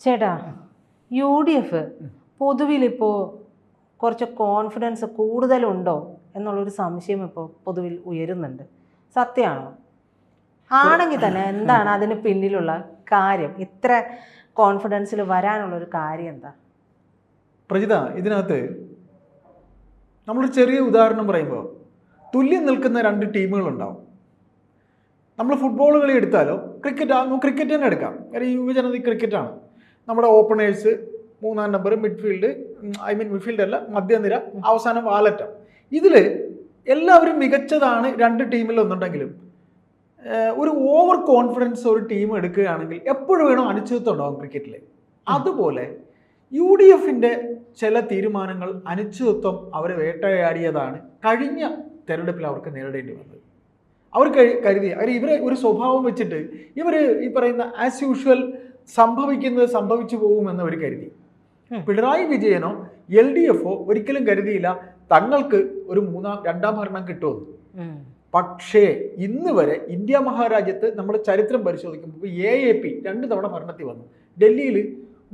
ചേട്ടാ UDF പൊതുവിലിപ്പോൾ കുറച്ച് confidence കൂടുതലുണ്ടോ എന്നുള്ളൊരു സംശയം ഇപ്പോൾ പൊതുവിൽ ഉയരുന്നുണ്ട്. സത്യമാണോ? ആണെങ്കിൽ തന്നെ എന്താണ് അതിന് പിന്നിലുള്ള കാര്യം? ഇത്ര കോൺഫിഡൻസിൽ വരാനുള്ളൊരു കാര്യം എന്താ? പ്രജിത, ഇതിനകത്ത് നമ്മളൊരു ചെറിയ ഉദാഹരണം പറയുമ്പോൾ തുല്യം നിൽക്കുന്ന രണ്ട് ടീമുകളുണ്ടാവും. നമ്മൾ ഫുട്ബോൾ കളി എടുത്താലോ ക്രിക്കറ്റ് തന്നെ എടുക്കാം. കാര്യം യുവജനത ക്രിക്കറ്റാണ്. നമ്മുടെ ഓപ്പണേഴ്സ്, മൂന്നാം നമ്പർ, മിഡ്ഫീൽഡ് അല്ല, മധ്യനിര, അവസാനം വാലറ്റം. ഇതിൽ എല്ലാവരും മികച്ചതാണ് രണ്ട് ടീമിലൊന്നുണ്ടെങ്കിലും ഒരു ഓവർ കോൺഫിഡൻസ് ഒരു ടീം എടുക്കുകയാണെങ്കിൽ എപ്പോഴും വേണോ അനിശ്ചിതത്വം ഉണ്ടാകും ക്രിക്കറ്റിൽ. അതുപോലെ UDFിൻ്റെ ചില തീരുമാനങ്ങൾ അനിശ്ചിതത്വം അവരെ വേട്ടയാടിയതാണ് കഴിഞ്ഞ തെരഞ്ഞെടുപ്പിൽ അവർക്ക് നേരിടേണ്ടി വന്നത്. അവർ കരുതി ഇവരെ ഒരു സ്വഭാവം വെച്ചിട്ട് ഇവർ ഈ പറയുന്ന ആസ് യൂഷ്വൽ സംഭവിക്കുന്നത് സംഭവിച്ചു പോകുമെന്ന് അവർ കരുതി. പിണറായി വിജയനോ LDFോ ഒരിക്കലും കരുതിയില്ല തങ്ങൾക്ക് ഒരു രണ്ടാം ഭരണം കിട്ടുമെന്ന്. പക്ഷേ ഇന്ന് വരെ ഇന്ത്യ മഹാരാജ്യത്ത് നമ്മൾ ചരിത്രം പരിശോധിക്കുമ്പോൾ AAP 2 തവണ ഭരണത്തിൽ വന്നു. ഡൽഹിയിൽ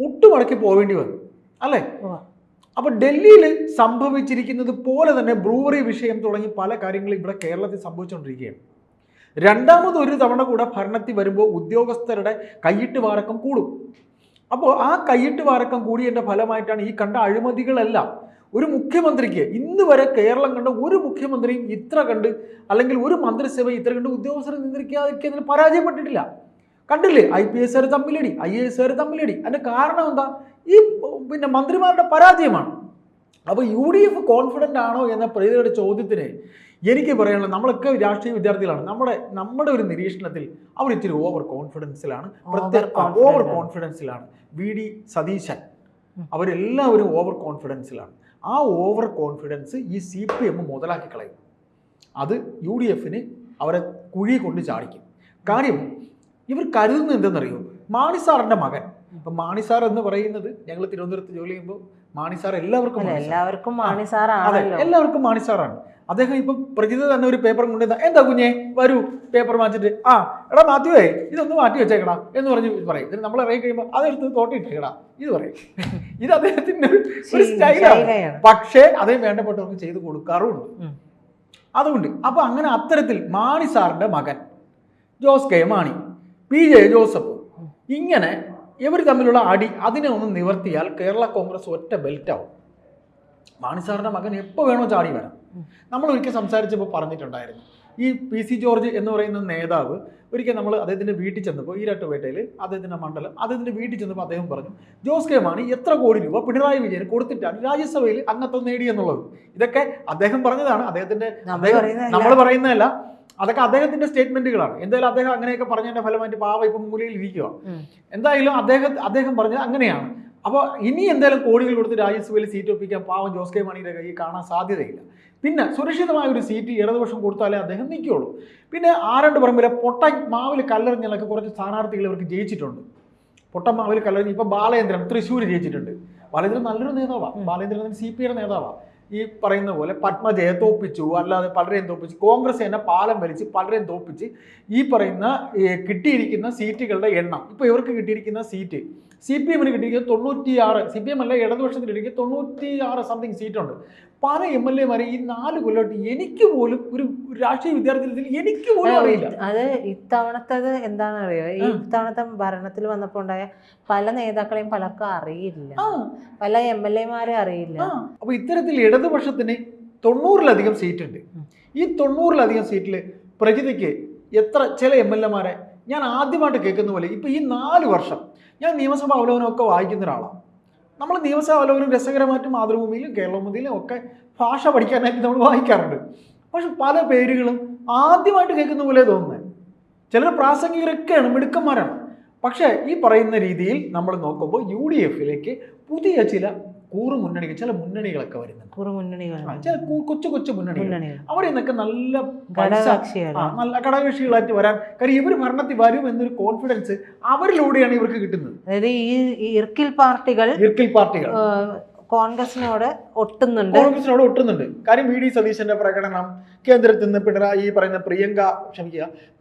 മുട്ടുമടക്കി പോവേണ്ടി വന്നു, അല്ലേ? അപ്പൊ ഡൽഹിയിൽ സംഭവിച്ചിരിക്കുന്നത് പോലെ തന്നെ ബ്രൂവറി വിഷയം തുടങ്ങി പല കാര്യങ്ങളും ഇവിടെ കേരളത്തിൽ സംഭവിച്ചുകൊണ്ടിരിക്കുകയാണ്. രണ്ടാമതൊരു തവണ കൂടെ ഭരണത്തിൽ വരുമ്പോൾ ഉദ്യോഗസ്ഥരുടെ കൈയിട്ട് വാരക്കം കൂടും. അപ്പോൾ ആ കൈയിട്ട് വാരക്കം കൂടിയതിൻ്റെ ഫലമായിട്ടാണ് ഈ കണ്ട അഴിമതികളെല്ലാം. ഒരു മുഖ്യമന്ത്രിക്ക് ഇന്ന് വരെ കേരളം കണ്ട ഒരു മുഖ്യമന്ത്രിയും ഇത്ര കണ്ട്, അല്ലെങ്കിൽ ഒരു മന്ത്രിസഭ ഇത്ര കണ്ട് ഉദ്യോഗസ്ഥരെ നിയന്ത്രിക്കാതിരിക്കുന്നതിന് പരാജയപ്പെട്ടിട്ടില്ല. കണ്ടില്ലേ? IPS തമ്മിലടി, IAS തമ്മിലടി. അതിൻ്റെ കാരണം എന്താ? ഈ മന്ത്രിമാരുടെ പരാജയമാണ്. അപ്പോൾ UDF കോൺഫിഡൻ്റ് ആണോ എന്ന പ്രതിയുടെ ചോദ്യത്തിന് എനിക്ക് പറയാനുള്ളത്, നമ്മളൊക്കെ രാഷ്ട്രീയ വിദ്യാർത്ഥികളാണ്. നമ്മുടെ ഒരു നിരീക്ഷണത്തിൽ അവർ ഇച്ചിരി ഓവർ കോൺഫിഡൻസിലാണ്. ഓവർ കോൺഫിഡൻസിലാണ്. VD സതീശൻ അവരെല്ലാവരും ഓവർ കോൺഫിഡൻസിലാണ്. ആ ഓവർ കോൺഫിഡൻസ് ഈ CPM മുതലാക്കി കളയും. അത് UDFന് അവരെ കുഴി കൊണ്ട് ചാടിക്കും. കാര്യം ഇവർ കരുതുന്നത് എന്തെന്നറിയോ? മാണി സാറിൻ്റെ മകൻ. ഇപ്പം മാണി സാർ എന്ന് പറയുന്നത്, ഞങ്ങൾ തിരുവനന്തപുരത്ത് ജോലി ചെയ്യുമ്പോൾ മാണി സാർ എല്ലാവർക്കും മാണി സാറാണ്. അദ്ദേഹം ഇപ്പം പ്രജിത തന്നെ ഒരു പേപ്പർ കൊണ്ടുവന്ന, എന്താ കുഞ്ഞെ വരൂ പേപ്പർ മാറ്റിട്ട്, എടാ മാത്യുവേ ഇതൊന്ന് മാറ്റി വെച്ചേക്കടാ എന്ന് പറഞ്ഞ് പറയും. ഇതിന് നമ്മൾ ഇറങ്ങി കഴിയുമ്പോൾ അതെടുത്ത് തോട്ടിട്ടേക്കടാ ഇത് പറയും. ഇത് അദ്ദേഹത്തിൻ്റെ ഒരു സ്റ്റൈലാണ്. പക്ഷേ അദ്ദേഹം വേണ്ടപ്പെട്ടവർക്ക് ചെയ്ത് കൊടുക്കാറുമുണ്ട്. അതുകൊണ്ട് അപ്പൊ അങ്ങനെ അത്തരത്തിൽ മാണി സാറിന്റെ മകൻ Jose K Mani, PJ Joseph, ഇങ്ങനെ ഇവർ തമ്മിലുള്ള അടി അതിനെ ഒന്ന് നിവർത്തിയാൽ കേരള കോൺഗ്രസ് ഒറ്റ ബെൽറ്റാവും. മാണി സാറിന്റെ മകൻ എപ്പോൾ വേണോ ചാടി വരാം. നമ്മൾ ഒരിക്കൽ സംസാരിച്ചപ്പോൾ പറഞ്ഞിട്ടുണ്ടായിരുന്നു, ഈ PC ജോർജ് എന്ന് പറയുന്ന നേതാവ് ഒരിക്കൽ നമ്മൾ അദ്ദേഹത്തിൻ്റെ വീട്ടിൽ ചെന്നപ്പോൾ, ഈരാട്ടുപേട്ടയിൽ അദ്ദേഹത്തിൻ്റെ മണ്ഡലം, അദ്ദേഹത്തിൻ്റെ വീട്ടിൽ ചെന്നപ്പോൾ അദ്ദേഹം പറഞ്ഞു, ജോസ് കെ മാണി എത്ര കോടി രൂപ പിണറായി വിജയന് കൊടുത്തിട്ടാണ് രാജ്യസഭയിൽ അംഗത്വം നേടിയെന്നുള്ളത്. ഇതൊക്കെ അദ്ദേഹം പറഞ്ഞതാണ്, നമ്മൾ പറയുന്നതല്ല. അതൊക്കെ അദ്ദേഹത്തിന്റെ സ്റ്റേറ്റ്മെന്റുകളാണ്. എന്തായാലും അദ്ദേഹം അങ്ങനെയൊക്കെ പറഞ്ഞതിന്റെ ഫലമായിട്ട് പാവ ഇപ്പം മൂലയിൽ ഇരിക്കുക. എന്തായാലും അദ്ദേഹം പറഞ്ഞത് അങ്ങനെയാണ്. അപ്പോൾ ഇനി എന്തായാലും കോടികൾ കൊടുത്ത് രാജ്യസഭയിൽ സീറ്റ് ഒപ്പിക്കാൻ പാവം ജോസ് കെ മാണിയുടെ കയ്യിൽ കാണാൻ സാധ്യതയില്ല. പിന്നെ സുരക്ഷിതമായ ഒരു സീറ്റ് ഇടതുപക്ഷം കൊടുത്താലേ അദ്ദേഹം നിൽക്കുകയുള്ളൂ. പിന്നെ ആരണ്ട് പറമ്പിലെ മാവിൽ കല്ലെറിഞ്ഞൊക്കെ കുറച്ച് സ്ഥാനാർത്ഥികൾ ഇവർക്ക് ജയിച്ചിട്ടുണ്ട്. മാവിൽ കല്ലെറിഞ്ഞ് ഇപ്പം ബാലേന്ദ്രൻ തൃശ്ശൂർ ജയിച്ചിട്ടുണ്ട്. ബാലേന്ദ്രൻ നല്ലൊരു നേതാവാണ്. ബാലേന്ദ്രൻ CPയുടെ നേതാവാണ്. ഈ പറയുന്ന പോലെ പത്മജയെ തോപ്പിച്ചു, അല്ലാതെ പലരെയും തോപ്പിച്ചു. കോൺഗ്രസ് തന്നെ പാലം വലിച്ച് പലരെയും തോപ്പിച്ച് ഈ പറയുന്ന കിട്ടിയിരിക്കുന്ന സീറ്റുകളുടെ എണ്ണം, ഇപ്പോൾ ഇവർക്ക് കിട്ടിയിരിക്കുന്ന സീറ്റ് CPMന് കിട്ടിയിരിക്കുന്നത് 96, CPM അല്ല ഇടതുപക്ഷത്തിന് കിട്ടിയിരിക്കുന്നത് 96 സംതിങ് സീറ്റുണ്ട്. പല MLA മാരെ ഈ 4 കൊല്ലമായിട്ട് എനിക്ക് പോലും ഒരു രാഷ്ട്രീയ വിദ്യാർത്ഥി എനിക്ക് പോലും അറിയില്ല. അത് ഇത്തവണത്തത് എന്താണെന്ന് അറിയോ? ഈ ഇത്തവണത്തെ ഭരണത്തിൽ വന്നപ്പോൾ ഉണ്ടായ പല നേതാക്കളെയും പലർക്കും അറിയില്ല, പല MLA മാരെ അറിയില്ല. അപ്പൊ ഇത്തരത്തിൽ ഇടതുപക്ഷത്തിന് 90-ലധികം സീറ്റ് ഉണ്ട്. ഈ 90-ലധികം സീറ്റിൽ പ്രജിതയ്ക്ക് ചില MLA മാരെ ഞാൻ ആദ്യമായിട്ട് കേൾക്കുന്ന പോലെ ഇപ്പൊ ഈ 4 വർഷം ഞാൻ നിയമസഭാ അവലോകനമൊക്കെ വായിക്കുന്ന ഒരാളാണ്. നമ്മൾ നിയമസഭാ അവലോകനം രസകരമായിട്ട് മാതൃഭൂമിയിലും കേരളമതിയിലും ഒക്കെ ഭാഷ പഠിക്കാനായിട്ട് നമ്മൾ വായിക്കാറുണ്ട്. പക്ഷെ പല പേരുകളും ആദ്യമായിട്ട് കേൾക്കുന്ന പോലെ തോന്നുന്നത്. ചിലർ പ്രാസംഗികരൊക്കെയാണ്, മിടുക്കന്മാരാണ്. പക്ഷേ ഈ പറയുന്ന രീതിയിൽ നമ്മൾ നോക്കുമ്പോൾ UDFിലേക്ക് പുതിയ ചില ചില മുന്നണികളൊക്കെ വരുന്നുണ്ട്. ചില കൊച്ചു മുന്നണികൾ. അവിടെ നിന്നൊക്കെ നല്ല ഘടകകക്ഷികളായിട്ട് വരാൻ, കാര്യം ഇവർ ഭരണത്തിൽ വരും എന്നൊരു കോൺഫിഡൻസ് അവരിലൂടെയാണ് ഇവർക്ക് കിട്ടുന്നത്. അതായത് ഈ ഇർക്കിൽ പാർട്ടികൾ കോൺഗ്രസിനോട് ഒട്ടുന്നുണ്ട്. കോൺഗ്രസിനോട് ഒട്ടുന്നുണ്ട്. കാര്യം വി ഡി സതീശന്റെ പ്രകടനം, കേന്ദ്രത്തിൽ നിന്ന് പിണറായി പറയുന്ന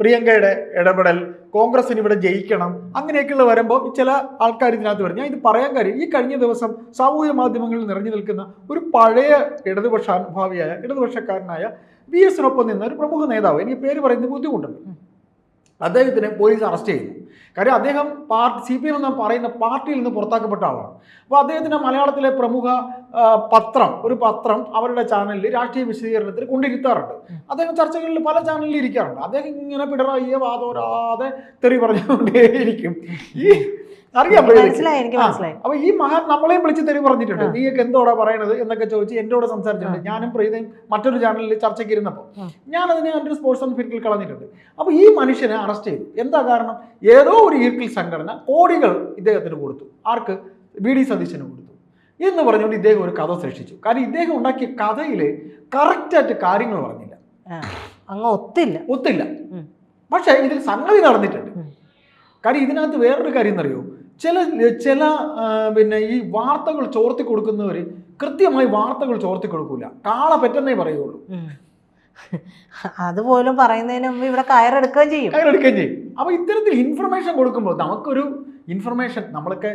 പ്രിയങ്കയുടെ ഇടപെടൽ, കോൺഗ്രസിന് ഇവിടെ ജയിക്കണം, അങ്ങനെയൊക്കെയുള്ള വരുമ്പോൾ ചില ആൾക്കാർ ഇതിനകത്ത് വരും. ഞാൻ ഇത് പറയാൻ കാര്യം, ഈ കഴിഞ്ഞ ദിവസം സാമൂഹ്യ മാധ്യമങ്ങളിൽ നിറഞ്ഞു നിൽക്കുന്ന ഒരു പഴയ ഇടതുപക്ഷക്കാരനായ VS-നൊപ്പം നിന്ന ഒരു പ്രമുഖ നേതാവ്, എനിക്ക് പേര് പറയുന്നത് ബുദ്ധിമുട്ടുണ്ട്, അദ്ദേഹത്തിനെ പോലീസ് അറസ്റ്റ് ചെയ്യുന്നു. കാര്യം അദ്ദേഹം CPM എന്ന് പറയുന്ന പാർട്ടിയിൽ നിന്ന് പുറത്താക്കപ്പെട്ട ആളാണ്. അപ്പോൾ അദ്ദേഹത്തിന് മലയാളത്തിലെ പ്രമുഖ ഒരു പത്രം അവരുടെ ചാനലിൽ രാഷ്ട്രീയ വിശദീകരണത്തിൽ കൊണ്ടിരുത്താറുണ്ട്. അദ്ദേഹം ചർച്ചകളിൽ പല ചാനലിൽ ഇരിക്കാറുണ്ട്. അദ്ദേഹം ഇങ്ങനെ പിണറായിയെ വാദോരാതെ തെറി പറഞ്ഞുകൊണ്ടേയിരിക്കും. അറിയാം, അപ്പൊ ഈ മഹാൻ നമ്മളെയും വിളിച്ച് തെറി പറഞ്ഞിട്ടുണ്ട്. നീയൊക്കെ എന്തോടാ പറയണത് എന്നൊക്കെ ചോദിച്ച് എന്നോട് സംസാരിച്ചിട്ടുണ്ട്. ഞാനും പ്രീതയും മറ്റൊരു ചാനലിൽ ചർച്ചയ്ക്ക് ഇരുന്നപ്പോൾ ഞാനതിനെ എൻ്റെ സ്പോർട്സ് ആൻഡ് ഫിറ്റിൽ കളഞ്ഞിട്ടുണ്ട്. അപ്പൊ ഈ മനുഷ്യനെ അറസ്റ്റ് ചെയ്തു. എന്താ കാരണം? ഏതോ ഒരു ഈർക്കിൽ സംഘടന കോടികൾ ഇദ്ദേഹത്തിന് കൊടുത്തു. ആർക്ക്? VD സതീശന് കൊടുത്തു എന്ന് പറഞ്ഞുകൊണ്ട് ഇദ്ദേഹം ഒരു കഥ സൃഷ്ടിച്ചു. കാരണം ഇദ്ദേഹം ഉണ്ടാക്കിയ കഥയിൽ കറക്റ്റായിട്ട് കാര്യങ്ങൾ പറഞ്ഞില്ല, അങ്ങ് ഒത്തില്ല. പക്ഷെ ഇതിൽ സംഗതി നടന്നിട്ടുണ്ട്. കാര്യം ഇതിനകത്ത് വേറൊരു കാര്യം എന്നറിയോ, ചില ഈ വാർത്തകൾ ചോർത്തി കൊടുക്കുന്നവർ കൃത്യമായി വാർത്തകൾ ചോർത്തി കൊടുക്കൂല, കാള പെട്ടെന്നേ പറയുള്ളൂ. അതുപോലും പറയുന്നതിന് മുമ്പ് ഇവിടെ കയറെടുക്കുകയും ചെയ്യും. അപ്പൊ ഇത്തരത്തിൽ ഇൻഫർമേഷൻ കൊടുക്കുമ്പോൾ നമുക്കൊരു ഇൻഫർമേഷൻ, നമ്മളൊക്കെ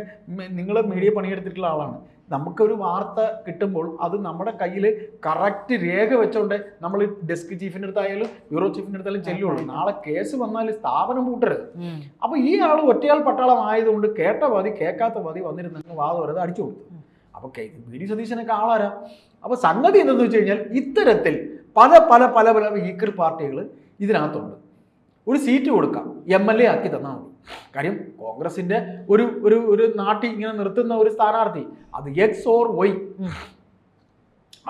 നിങ്ങൾ മീഡിയ പണിയെടുത്തിട്ടുള്ള ആളാണ്, നമുക്കൊരു വാർത്ത കിട്ടുമ്പോൾ അത് നമ്മുടെ കയ്യിൽ കറക്റ്റ് രേഖ വെച്ചോണ്ട് നമ്മൾ ഡെസ്ക് ചീഫിൻ്റെ അടുത്തായാലും ബ്യൂറോ ചീഫിൻ്റെ അടുത്തായാലും ചെല്ലുള്ളൂ. നാളെ കേസ് വന്നാൽ സ്ഥാപനം പൂട്ടരുത്. അപ്പൊ ഈ ആൾ ഒറ്റയാൾ പട്ടാളം ആയതുകൊണ്ട് കേട്ട പാതി കേൾക്കാത്ത പാതി വന്നിരുന്ന വാദം വെറുതെ അടിച്ചു കൊടുത്തു. അപ്പൊ VD സതീശനൊക്കെ ആളാരാ? അപ്പൊ സംഗതി എന്തെന്ന് വെച്ച് കഴിഞ്ഞാൽ ഇത്തരത്തിൽ പല പല പല പല ഈക്വൽ പാർട്ടികൾ ഇതിനകത്തുണ്ട്. ഒരു സീറ്റ് കൊടുക്കാം, MLA ആക്കി തന്നാൽ മതി. കാര്യം കോൺഗ്രസിന്റെ ഒരു നാട്ടിൽ ഇങ്ങനെ നിർത്തുന്ന ഒരു സ്ഥാനാർത്ഥി, അത് X or Y,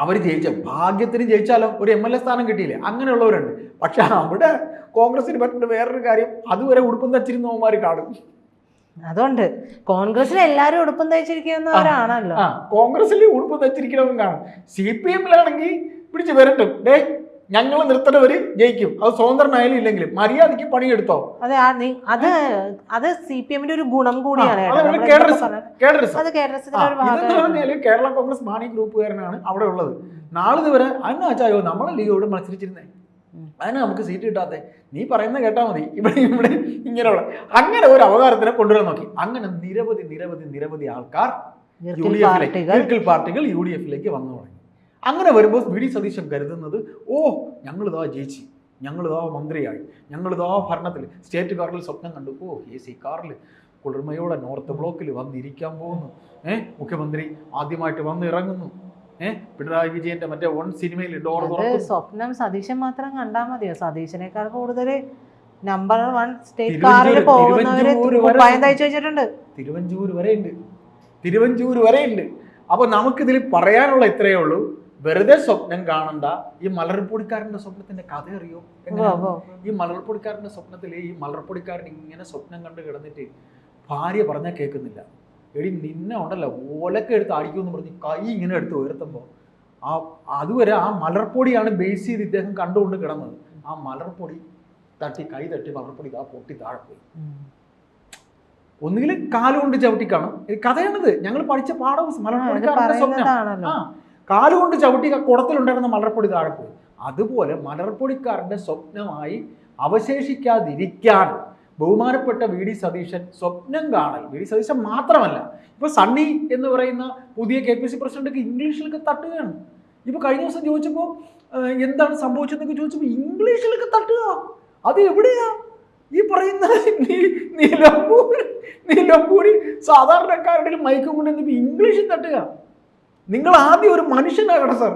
അവർ ഭാഗ്യത്തിന് ജയിച്ചാലോ ഒരു MLA സ്ഥാനം കിട്ടിയില്ലേ, അങ്ങനെയുള്ളവരുണ്ട്. പക്ഷെ അവിടെ കോൺഗ്രസിന് പറ്റുന്ന വേറൊരു കാര്യം, അതുവരെ ഉടുപ്പം തച്ചിരുന്നവന്മാർ കാണും. അതുകൊണ്ട് കോൺഗ്രസിൽ എല്ലാവരും ഉടുപ്പം തയ്ച്ചിരിക്കുന്നവരാണല്ലോ. കോൺഗ്രസിൽ ഉടുപ്പം തച്ചിരിക്കണവൻ കാണും. CPM-ലാണെങ്കിൽ പിടിച്ച് വരട്ടും, ഞങ്ങൾ നിർത്തണവര് ജയിക്കും, അത് സ്വതന്ത്രനായാലും ഇല്ലെങ്കിലും മര്യാദയ്ക്ക് പണിയെടുത്തോ. അതെ, അത് CPM-ന്റെ ഒരു ഗുണം കൂടിയാണ്. കേരള കോൺഗ്രസ് മാണി ഗ്രൂപ്പുകാരനാണ് അവിടെ ഉള്ളത്. നാളിത് വരെ അന്നാച്ചായോ നമ്മളെ ലീഗോട് മത്സരിച്ചിരുന്നേ, അതിന് നമുക്ക് സീറ്റ് കിട്ടാതെ, നീ പറയുന്നത് കേട്ടാൽ മതി, ഇവിടെ ഇങ്ങനെയുള്ള അങ്ങനെ ഒരു അവതാരത്തിനെ കൊണ്ടുവരാൻ നോക്കി. അങ്ങനെ നിരവധി ആൾക്കാർ പാർട്ടികൾ UDF-ലേക്ക് വന്നു തുടങ്ങി. അങ്ങനെ വരുമ്പോൾ VD സതീശൻ കരുതുന്നത്, ഞങ്ങളിതാ ജയിച്ചു, ഞങ്ങളിതാ മന്ത്രിയായി, ഞങ്ങളിതാ ഭരണത്തിൽ സ്റ്റേറ്റ് കാറിൽ സ്വപ്നം കണ്ടു, AC കാറിൽ കുളിർമയോടെ നോർത്ത് ബ്ലോക്കിൽ വന്നിരിക്കാൻ പോകുന്നു, മുഖ്യമന്ത്രി ആദ്യമായിട്ട് വന്ന് ഇറങ്ങുന്നു, പിണറായി വിജയന്റെ മറ്റേ സിനിമയിൽ ഡോർ തുറക്കുന്നു. സ്വപ്നം സതീശൻ മാത്രം കണ്ടാൽ മതിയോ? സതീശനേക്കാൾ കൂടുതൽ നമ്പർ 1 സ്റ്റേറ്റ് കാറിൽ പോകുന്നവര് വെച്ചിട്ടുണ്ട്. തിരുവഞ്ചൂർ വരെ ഉണ്ട്. അപ്പൊ നമുക്കിതിൽ പറയാനുള്ള ഇത്രയേ ഉള്ളൂ, വെറുതെ സ്വപ്നം കാണണ്ട. ഈ മലർപ്പൊടിക്കാരന്റെ സ്വപ്നത്തിന്റെ കഥ അറിയോ? ഈ മലർപ്പൊടിക്കാരന്റെ സ്വപ്നത്തിൽ ഈ മലർപ്പൊടിക്കാരൻ ഇങ്ങനെ സ്വപ്നം കണ്ട് കിടന്നിട്ട് ഭാര്യ പറഞ്ഞാൽ കേൾക്കുന്നില്ല, എടി നിന്നെ ഉണ്ടല്ലോ ഓലൊക്കെ എടുത്ത് അടിക്കുമെന്ന് പറഞ്ഞ് കൈ ഇങ്ങനെ എടുത്ത് ഉയർത്തുമ്പോൾ അതുവരെ ആ മലർപ്പൊടിയാണ് ബേസ് ചെയ്ത് ഇദ്ദേഹം കണ്ടുകൊണ്ട് കിടന്നത്. ആ മലർപ്പൊടി കൈ തട്ടി മലർപ്പൊടി പൊട്ടി താഴെ പോയി. ഒന്നുകിൽ കാലുകൊണ്ട് ചവിട്ടി കാണും. കഥയാണിത്, ഞങ്ങൾ പഠിച്ച പാഠം. മലർപ്പൊടിക്കാരന്റെ സ്വപ്നം കാലുകൊണ്ട് ചവിട്ടി കുടത്തിലുണ്ടായിരുന്ന മലർപ്പൊടി താഴെ പോയി. അതുപോലെ മലർപ്പൊടിക്കാരന്റെ സ്വപ്നമായി അവശേഷിക്കാതിരിക്കാൻ ബഹുമാനപ്പെട്ട VD സതീശൻ സ്വപ്നം കാണൽ. VD സതീശൻ മാത്രമല്ല, ഇപ്പൊ സണ്ണി എന്ന് പറയുന്ന പുതിയ KPC പ്രസിഡന്റ് ഇംഗ്ലീഷിലൊക്കെ തട്ടുകയാണ്. ഇപ്പൊ കഴിഞ്ഞ ദിവസം ചോദിച്ചപ്പോൾ എന്താണ് സംഭവിച്ചതെന്നൊക്കെ ചോദിച്ചപ്പോൾ ഇംഗ്ലീഷിലൊക്കെ തട്ടുക. അത് എവിടെയാ? ഈ പറയുന്ന നിലമ്പൂരി സാധാരണക്കാരുടെ മൈക്കും കൊണ്ട് എന്നിട്ട് ഇംഗ്ലീഷിൽ തട്ടുക. നിങ്ങൾ ആദ്യം ഒരു മനുഷ്യനാകണം സാർ,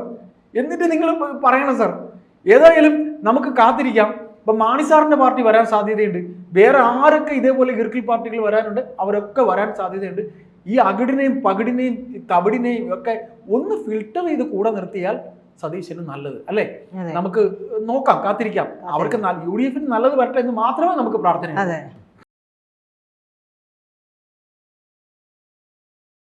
എന്നിട്ട് നിങ്ങൾ പറയണം സാർ. ഏതായാലും നമുക്ക് കാത്തിരിക്കാം. ഇപ്പം മാണി സാറിൻ്റെ പാർട്ടി വരാൻ സാധ്യതയുണ്ട്. വേറെ ആരൊക്കെ ഇതേപോലെ ഇർക്കിൽ പാർട്ടികൾ വരാനുണ്ട്, അവരൊക്കെ വരാൻ സാധ്യതയുണ്ട്. ഈ അകിടിനെയും പകിടിനെയും തവിടിനെയും ഒക്കെ ഒന്ന് ഫിൽട്ടർ ചെയ്ത് കൂടെ നിർത്തിയാൽ സതീശന് നല്ലത് അല്ലേ? നമുക്ക് നോക്കാം, കാത്തിരിക്കാം. അവർക്ക് UDF-ന് നല്ലത് വരട്ടെ എന്ന് മാത്രമേ നമുക്ക് പ്രാർത്ഥന.